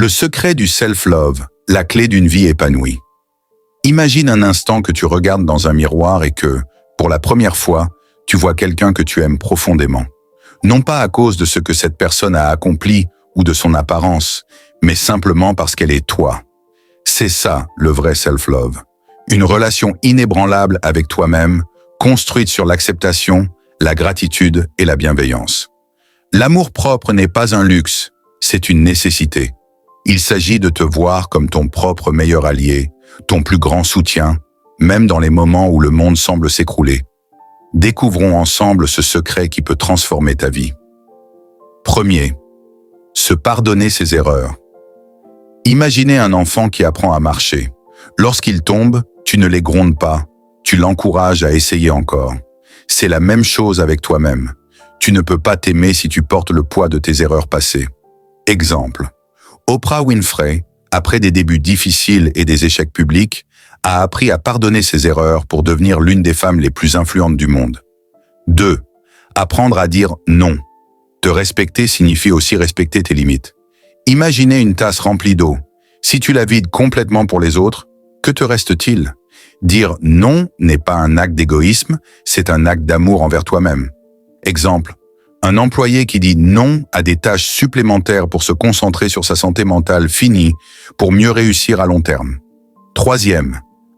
Le secret du self-love, la clé d'une vie épanouie. Imagine un instant que tu regardes dans un miroir et que, pour la première fois, tu vois quelqu'un que tu aimes profondément. Non pas à cause de ce que cette personne a accompli ou de son apparence, mais simplement parce qu'elle est toi. C'est ça, le vrai self-love. Une relation inébranlable avec toi-même, construite sur l'acceptation, la gratitude et la bienveillance. L'amour-propre n'est pas un luxe, c'est une nécessité. Il s'agit de te voir comme ton propre meilleur allié, ton plus grand soutien, même dans les moments où le monde semble s'écrouler. Découvrons ensemble ce secret qui peut transformer ta vie. Premier, se pardonner ses erreurs. Imaginez un enfant qui apprend à marcher. Lorsqu'il tombe, tu ne les grondes pas, tu l'encourages à essayer encore. C'est la même chose avec toi-même. Tu ne peux pas t'aimer si tu portes le poids de tes erreurs passées. Exemple. Oprah Winfrey, après des débuts difficiles et des échecs publics, a appris à pardonner ses erreurs pour devenir l'une des femmes les plus influentes du monde. 2. Apprendre à dire non. Te respecter signifie aussi respecter tes limites. Imaginez une tasse remplie d'eau. Si tu la vides complètement pour les autres, que te reste-t-il? Dire non n'est pas un acte d'égoïsme, c'est un acte d'amour envers toi-même. Exemple. Un employé qui dit non à des tâches supplémentaires pour se concentrer sur sa santé mentale finit pour mieux réussir à long terme. 3.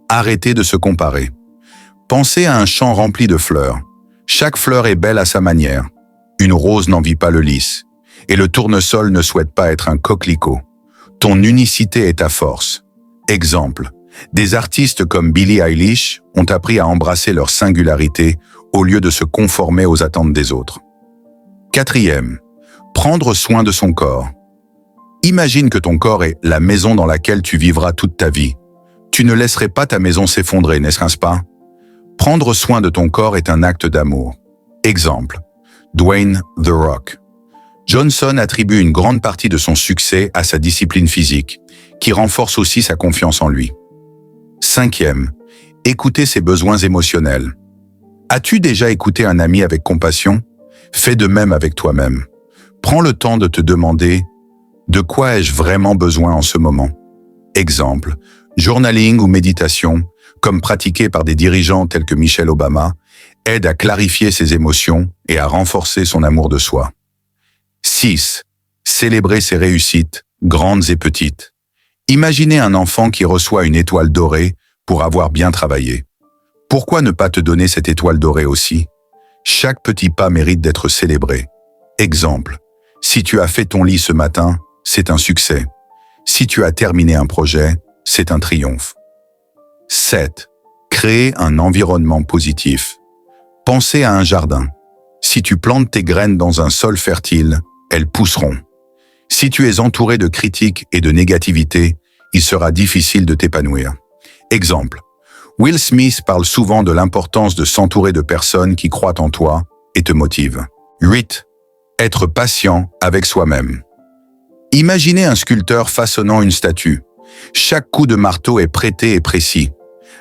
Arrêtez de se comparer. Pensez à un champ rempli de fleurs. Chaque fleur est belle à sa manière. Une rose n'envie pas le lys. Et le tournesol ne souhaite pas être un coquelicot. Ton unicité est ta force. Exemple. Des artistes comme Billie Eilish ont appris à embrasser leur singularité au lieu de se conformer aux attentes des autres. 4. Prendre soin de son corps. Imagine que ton corps est la maison dans laquelle tu vivras toute ta vie. Tu ne laisserais pas ta maison s'effondrer, n'est-ce pas? Prendre soin de ton corps est un acte d'amour. Exemple. Dwayne The Rock Johnson attribue une grande partie de son succès à sa discipline physique, qui renforce aussi sa confiance en lui. 5. Écouter ses besoins émotionnels. As-tu déjà écouté un ami avec compassion? Fais de même avec toi-même. Prends le temps de te demander « De quoi ai-je vraiment besoin en ce moment ?» Exemple, journaling ou méditation, comme pratiqué par des dirigeants tels que Michelle Obama, aide à clarifier ses émotions et à renforcer son amour de soi. 6. Célébrer ses réussites, grandes et petites. Imaginez un enfant qui reçoit une étoile dorée pour avoir bien travaillé. Pourquoi ne pas te donner cette étoile dorée aussi? Chaque petit pas mérite d'être célébré. Exemple, si tu as fait ton lit ce matin, c'est un succès. Si tu as terminé un projet, c'est un triomphe. 7. Créer un environnement positif. Pensez à un jardin. Si tu plantes tes graines dans un sol fertile, elles pousseront. Si tu es entouré de critiques et de négativité, il sera difficile de t'épanouir. Exemple. Will Smith parle souvent de l'importance de s'entourer de personnes qui croient en toi et te motivent. 8. Être patient avec soi-même. Imaginez un sculpteur façonnant une statue. Chaque coup de marteau est prêté et précis.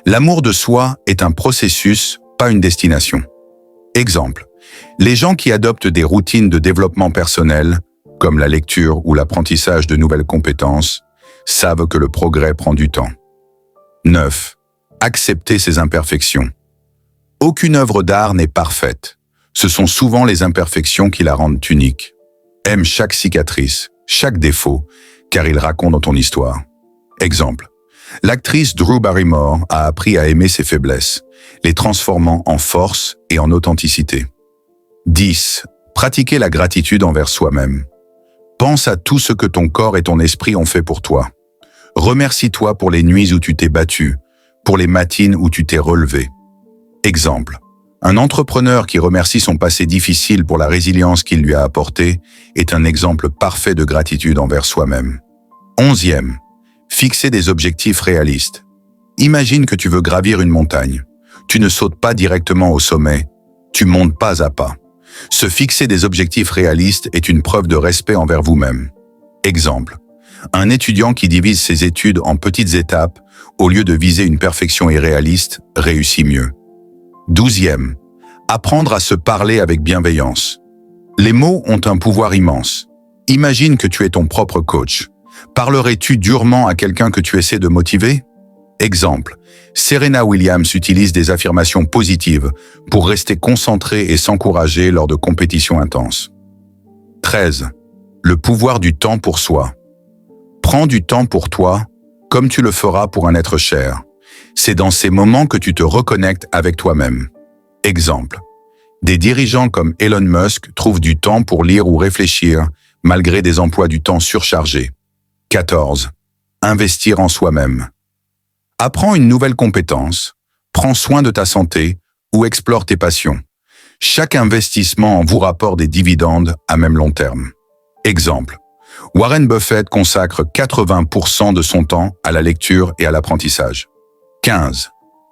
L'amour de soi est un processus, pas une destination. Exemple. Les gens qui adoptent des routines de développement personnel, comme la lecture ou l'apprentissage de nouvelles compétences, savent que le progrès prend du temps. 9. Accepter ses imperfections. Aucune œuvre d'art n'est parfaite. Ce sont souvent les imperfections qui la rendent unique. Aime chaque cicatrice, chaque défaut, car il raconte ton histoire. Exemple. L'actrice Drew Barrymore a appris à aimer ses faiblesses, les transformant en force et en authenticité. 10. Pratiquer la gratitude envers soi-même. Pense à tout ce que ton corps et ton esprit ont fait pour toi. Remercie-toi pour les nuits où tu t'es battu, pour les matines où tu t'es relevé. Exemple. Un entrepreneur qui remercie son passé difficile pour la résilience qu'il lui a apportée est un exemple parfait de gratitude envers soi-même. 11. Fixer des objectifs réalistes. Imagine que tu veux gravir une montagne. Tu ne sautes pas directement au sommet, tu montes pas à pas. Se fixer des objectifs réalistes est une preuve de respect envers vous-même. Exemple. Un étudiant qui divise ses études en petites étapes, au lieu de viser une perfection irréaliste, réussit mieux. 12. Apprendre à se parler avec bienveillance. Les mots ont un pouvoir immense. Imagine que tu es ton propre coach. Parlerais-tu durement à quelqu'un que tu essaies de motiver? Exemple, Serena Williams utilise des affirmations positives pour rester concentrée et s'encourager lors de compétitions intenses. 13. Le pouvoir du temps pour soi. Prends du temps pour toi, comme tu le feras pour un être cher. C'est dans ces moments que tu te reconnectes avec toi-même. Exemple, des dirigeants comme Elon Musk trouvent du temps pour lire ou réfléchir, malgré des emplois du temps surchargés. 14. Investir en soi-même. Apprends une nouvelle compétence, prends soin de ta santé ou explore tes passions. Chaque investissement en vous rapporte des dividendes à même long terme. Exemple, Warren Buffett consacre 80% de son temps à la lecture et à l'apprentissage. 15.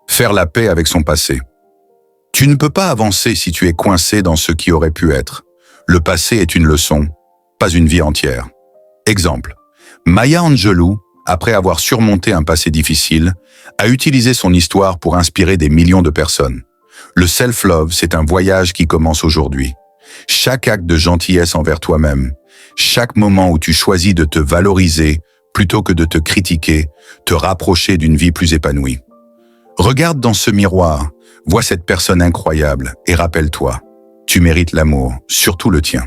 Faire la paix avec son passé. Tu ne peux pas avancer si tu es coincé dans ce qui aurait pu être. Le passé est une leçon, pas une vie entière. Exemple, Maya Angelou, après avoir surmonté un passé difficile, a utilisé son histoire pour inspirer des millions de personnes. Le self-love, c'est un voyage qui commence aujourd'hui. Chaque acte de gentillesse envers toi-même, chaque moment où tu choisis de te valoriser plutôt que de te critiquer, te rapprocher d'une vie plus épanouie. Regarde dans ce miroir, vois cette personne incroyable et rappelle-toi, tu mérites l'amour, surtout le tien.